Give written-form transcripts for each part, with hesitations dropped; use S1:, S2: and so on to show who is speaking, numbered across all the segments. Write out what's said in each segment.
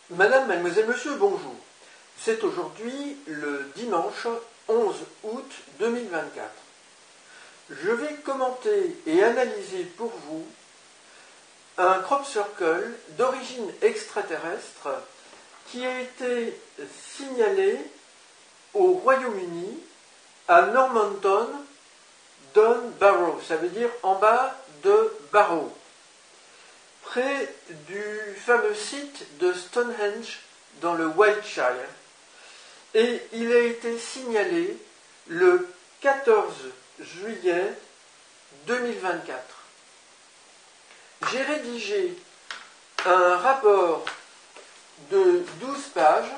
S1: Madame, mademoiselle, monsieur, bonjour. C'est aujourd'hui le dimanche 11 août 2024. Je vais commenter et analyser pour vous un crop circle d'origine extraterrestre qui a été signalé au Royaume-Uni à Normanton Down Barrow, ça veut dire en bas de Barrow, près du fameux site de Stonehenge dans le Wiltshire, et il a été signalé le 14 juillet 2024. J'ai rédigé un rapport de 12 pages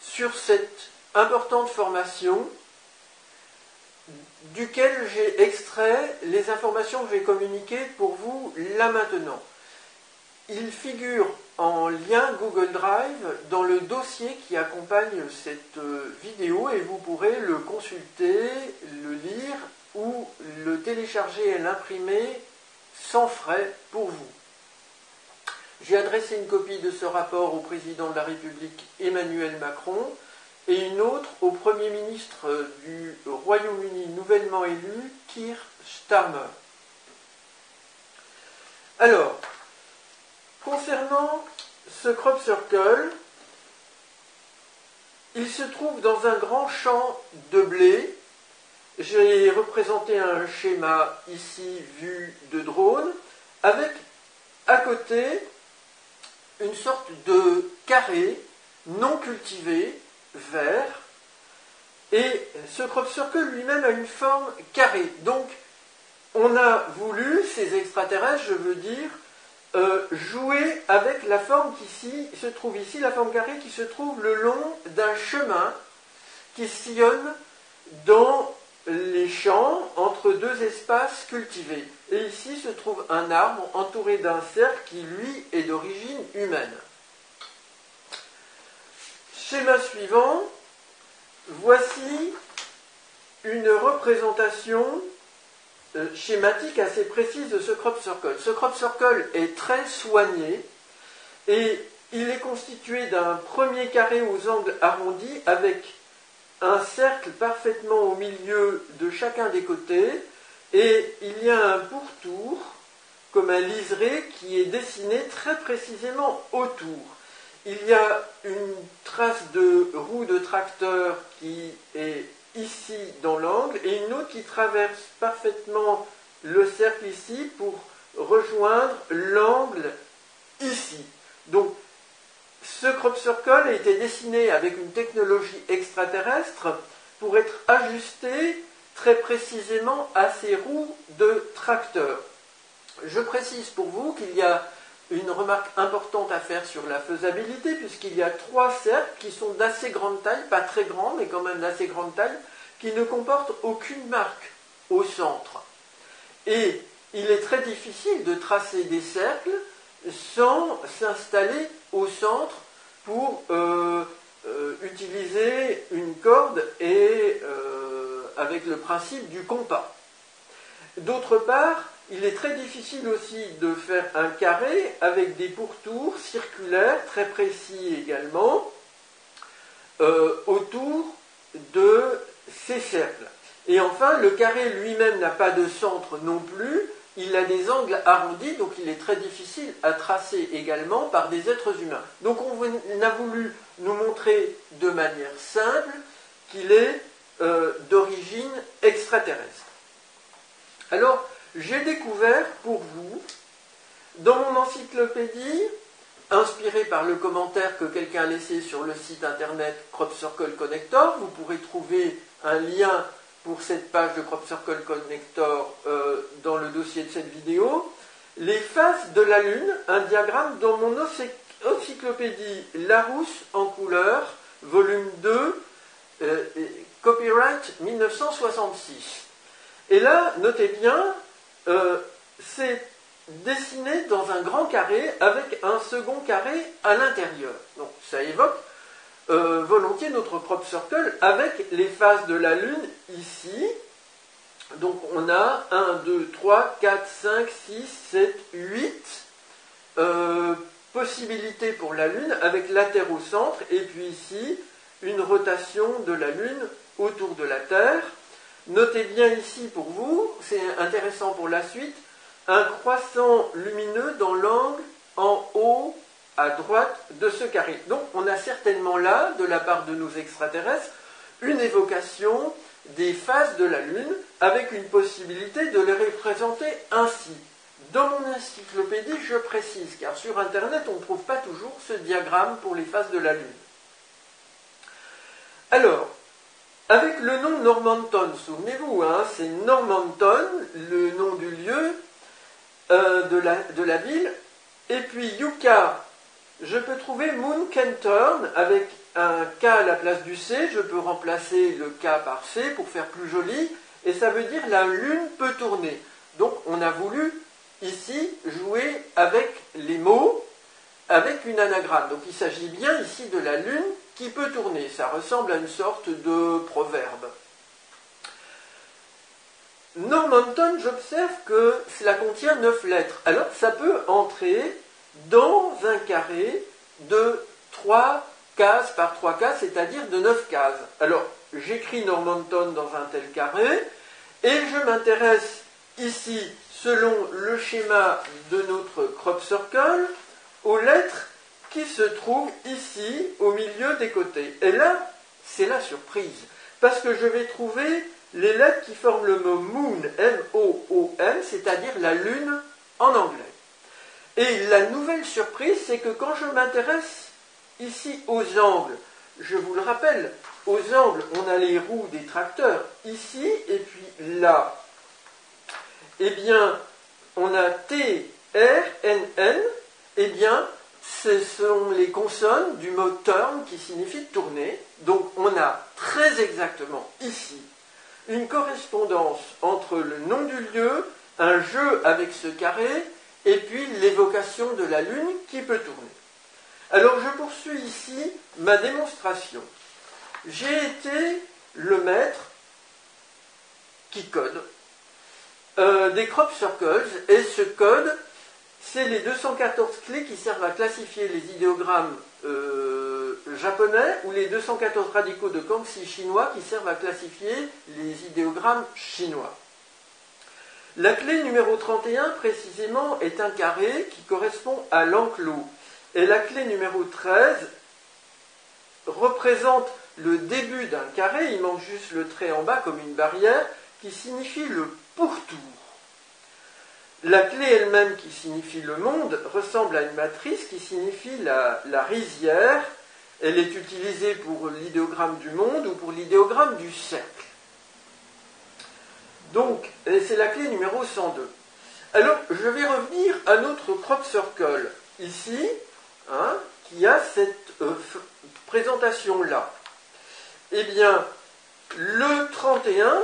S1: sur cette importante formation, duquel j'ai extrait les informations que je vais communiquer pour vous là maintenant. Il figure en lien Google Drive dans le dossier qui accompagne cette vidéo et vous pourrez le consulter, le lire ou le télécharger et l'imprimer sans frais pour vous. J'ai adressé une copie de ce rapport au président de la République Emmanuel Macron et une autre au Premier ministre du Royaume-Uni nouvellement élu, Keir Starmer. Alors, concernant ce crop circle, il se trouve dans un grand champ de blé. J'ai représenté un schéma ici vu de drone, avec à côté une sorte de carré non cultivé, vert, et ce crop circle lui-même a une forme carrée. Donc, on a voulu, ces extraterrestres, je veux dire, jouer avec la forme qui se trouve ici, la forme carrée qui se trouve le long d'un chemin qui sillonne dans les champs entre deux espaces cultivés. Et ici se trouve un arbre entouré d'un cercle qui, lui, est d'origine humaine. Schéma suivant, voici une représentation schématique assez précise de ce crop circle. Ce crop circle est très soigné et il est constitué d'un premier carré aux angles arrondis avec un cercle parfaitement au milieu de chacun des côtés et il y a un pourtour comme un liseré qui est dessiné très précisément autour. Il y a une trace de roue de tracteur qui est ici dans l'angle et une autre qui traverse parfaitement le cercle ici pour rejoindre l'angle ici. Donc, ce crop circle a été dessiné avec une technologie extraterrestre pour être ajusté très précisément à ces roues de tracteur. Je précise pour vous qu'il y a une remarque importante à faire sur la faisabilité, puisqu'il y a 3 cercles qui sont d'assez grande taille, pas très grands, mais quand même d'assez grande taille, qui ne comportent aucune marque au centre. Et il est très difficile de tracer des cercles sans s'installer au centre pour utiliser une corde et avec le principe du compas. D'autre part, il est très difficile aussi de faire un carré avec des pourtours circulaires, très précis également, autour de ces cercles. Et enfin, le carré lui-même n'a pas de centre non plus, il a des angles arrondis, donc il est très difficile à tracer également par des êtres humains. Donc on a voulu nous montrer de manière simple qu'il est d'origine extraterrestre. Alors, j'ai découvert pour vous, dans mon encyclopédie, inspirée par le commentaire que quelqu'un a laissé sur le site internet Crop Circle Connector, vous pourrez trouver un lien pour cette page de Crop Circle Connector dans le dossier de cette vidéo, les faces de la Lune, un diagramme dans mon encyclopédie Larousse en couleur, volume 2, copyright 1966. Et là, notez bien, c'est dessiné dans un grand carré avec un second carré à l'intérieur. Donc ça évoque volontiers notre crop circle avec les faces de la Lune ici. Donc on a 1, 2, 3, 4, 5, 6, 7, 8 possibilité pour la Lune avec la Terre au centre, et puis ici, une rotation de la Lune autour de la Terre. Notez bien ici pour vous, c'est intéressant pour la suite, un croissant lumineux dans l'angle en haut à droite de ce carré. Donc on a certainement là, de la part de nos extraterrestres, une évocation des phases de la Lune avec une possibilité de les représenter ainsi. Dans mon encyclopédie, je précise, car sur Internet, on ne trouve pas toujours ce diagramme pour les phases de la Lune. Alors, avec le nom Normanton, souvenez-vous, hein, c'est Normanton, le nom du lieu, de la ville, et puis Yucca, je peux trouver Moon can turn avec un K à la place du C, je peux remplacer le K par C pour faire plus joli, et ça veut dire la Lune peut tourner. Donc on a voulu ici jouer avec les mots, avec une anagramme. Donc il s'agit bien ici de la Lune qui peut tourner. Ça ressemble à une sorte de proverbe. Normanton, j'observe que cela contient 9 lettres. Alors ça peut entrer dans un carré de 3 cases par 3 cases, c'est-à-dire de 9 cases. Alors j'écris Normanton dans un tel carré, et je m'intéresse ici, selon le schéma de notre crop circle, aux lettres qui se trouvent ici, au milieu des côtés. Et là, c'est la surprise, parce que je vais trouver les lettres qui forment le mot moon, M-O-O-N, c'est-à-dire la lune en anglais. Et la nouvelle surprise, c'est que quand je m'intéresse ici aux angles, je vous le rappelle, aux angles, on a les roues des tracteurs, ici et puis là. Eh bien, on a T, R, N, N, eh bien, ce sont les consonnes du mot turn qui signifie tourner. Donc, on a très exactement ici une correspondance entre le nom du lieu, un jeu avec ce carré, et puis l'évocation de la Lune qui peut tourner. Alors, je poursuis ici ma démonstration. J'ai été le maître qui code des crop circles, et ce code, c'est les 214 clés qui servent à classifier les idéogrammes japonais ou les 214 radicaux de Kangxi chinois qui servent à classifier les idéogrammes chinois. La clé numéro 31, précisément, est un carré qui correspond à l'enclos. Et la clé numéro 13 représente le début d'un carré, il manque juste le trait en bas comme une barrière, qui signifie le pourtour. La clé elle-même, qui signifie le monde, ressemble à une matrice qui signifie la rizière. Elle est utilisée pour l'idéogramme du monde ou pour l'idéogramme du cercle. Donc, c'est la clé numéro 102. Alors, je vais revenir à notre crop circle, ici, hein, qui a cette présentation-là. Eh bien, le 31,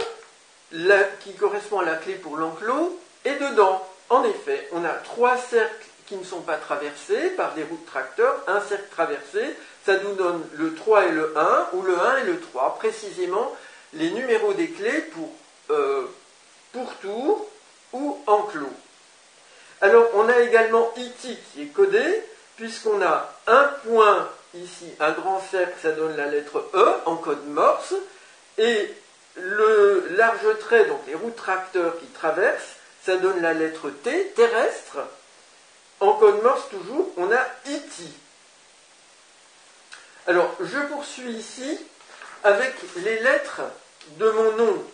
S1: qui correspond à la clé pour l'enclos, est dedans. En effet, on a 3 cercles qui ne sont pas traversés par des roues de tracteur, un cercle traversé, ça nous donne le 3 et le 1, ou le 1 et le 3, précisément les numéros des clés pour pourtour ou enclos. Alors, on a également IT qui est codé, puisqu'on a un point ici, un grand cercle, ça donne la lettre E en code Morse, et le large trait, donc les roues de tracteur qui traversent, ça donne la lettre T, terrestre. En code Morse, toujours, on a IT. Alors, je poursuis ici avec les lettres de mon nom,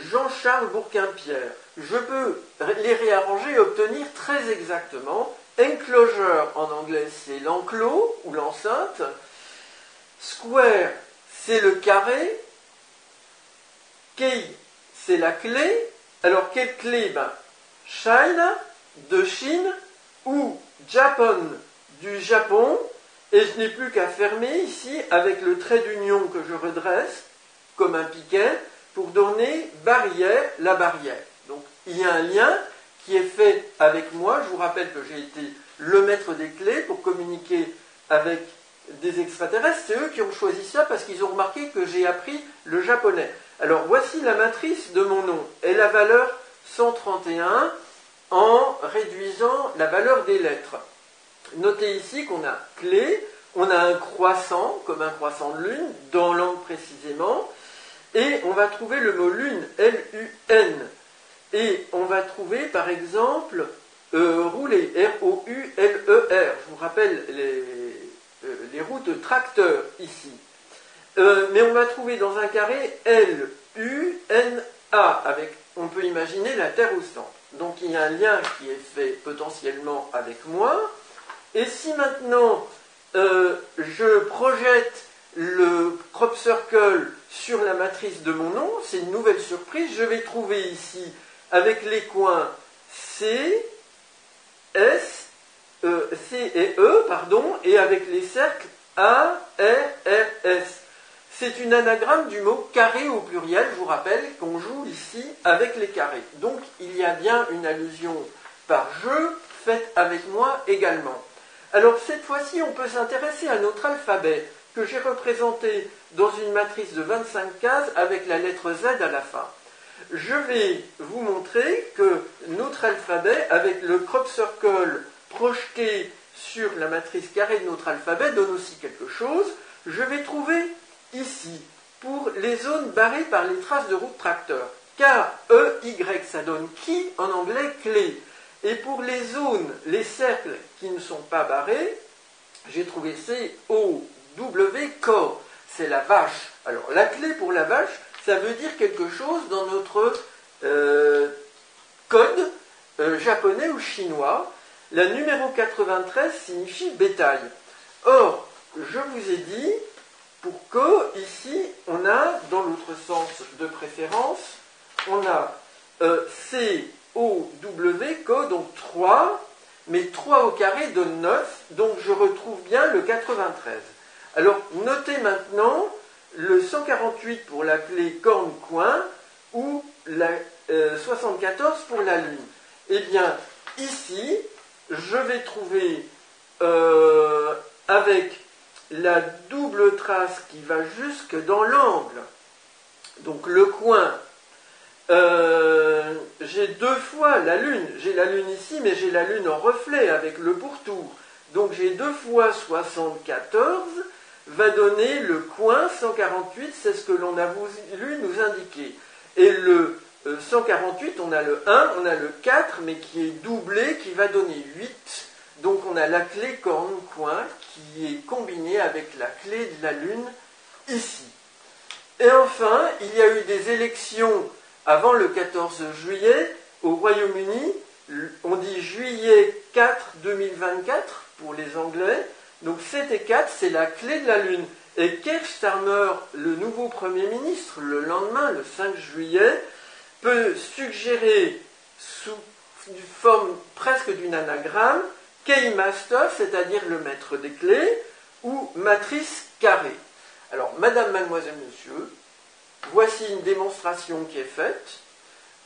S1: Jean-Charles Bourquin-Pierre. Je peux les réarranger et obtenir très exactement. Enclosure, en anglais, c'est l'enclos ou l'enceinte. Square, c'est le carré. Key, c'est la clé. Alors, quelle clé? China, de Chine, ou Japan, du Japon, et je n'ai plus qu'à fermer ici avec le trait d'union que je redresse, comme un piquet, pour donner barrière, la barrière. Donc, il y a un lien qui est fait avec moi. Je vous rappelle que j'ai été le maître des clés pour communiquer avec des extraterrestres. C'est eux qui ont choisi ça parce qu'ils ont remarqué que j'ai appris le japonais. Alors, voici la matrice de mon nom et la valeur 131 en réduisant la valeur des lettres. Notez ici qu'on a clé, on a un croissant, comme un croissant de lune, dans l'angle précisément, et on va trouver le mot lune, L-U-N. Et on va trouver, par exemple, rouler, R-O-U-L-E-R. Je vous rappelle les routes de tracteurs ici. Mais on va trouver dans un carré L-U-N-A, avec, on peut imaginer, la Terre au centre. Donc il y a un lien qui est fait potentiellement avec moi. Et si maintenant je projette le crop circle sur la matrice de mon nom, c'est une nouvelle surprise, je vais trouver ici, avec les coins C, S, C et E, pardon, et avec les cercles A, R, R, S. C'est une anagramme du mot carré au pluriel, je vous rappelle qu'on joue ici avec les carrés. Donc il y a bien une allusion par jeu faite avec moi également. Alors cette fois-ci, on peut s'intéresser à notre alphabet que j'ai représenté dans une matrice de 25 cases avec la lettre Z à la fin. Je vais vous montrer que notre alphabet, avec le crop circle projeté sur la matrice carrée de notre alphabet, donne aussi quelque chose. Je vais trouver ici, pour les zones barrées par les traces de route tracteur, K-E-Y, ça donne qui en anglais clé. Et pour les zones, les cercles qui ne sont pas barrés, j'ai trouvé C-O-W, co, c'est la vache. Alors la clé pour la vache, ça veut dire quelque chose dans notre code japonais ou chinois. La numéro 93 signifie bétail. Or, je vous ai dit, pour que, ici, on a, dans l'autre sens de préférence, on a C-O-W, co, donc 3, mais 3 au carré donne 9, donc je retrouve bien le 93. Alors, notez maintenant le 148 pour la clé corne-coin ou la 74 pour la lune. Eh bien, ici, je vais trouver avec la double trace qui va jusque dans l'angle, donc le coin, j'ai deux fois la lune. J'ai la lune ici, mais j'ai la lune en reflet avec le pourtour. Donc j'ai 2 fois 74 va donner le coin 148, c'est ce que l'on a voulu nous indiquer. Et le 148, on a le 1, on a le 4, mais qui est doublé, qui va donner 8. Donc on a la clé corne-coin qui est combinée avec la clé de la lune ici. Et enfin, il y a eu des élections avant le 14 juillet au Royaume-Uni. On dit juillet 4 2024 pour les Anglais. Donc 7 et 4, c'est la clé de la lune. Et Keir Starmer, le nouveau Premier ministre, le lendemain, le 5 juillet, peut suggérer sous forme presque d'une anagramme Keymaster, c'est-à-dire le maître des clés, ou matrice carrée. Alors, madame, mademoiselle, monsieur, voici une démonstration qui est faite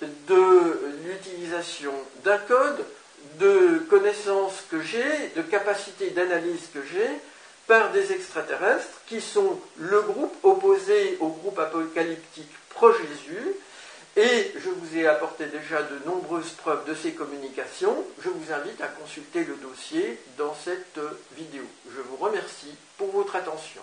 S1: de l'utilisation d'un code, de connaissances que j'ai, de capacités d'analyse que j'ai, par des extraterrestres qui sont le groupe opposé au groupe apocalyptique pro-Jésus. Et je vous ai apporté déjà de nombreuses preuves de ces communications. Je vous invite à consulter le dossier dans cette vidéo. Je vous remercie pour votre attention.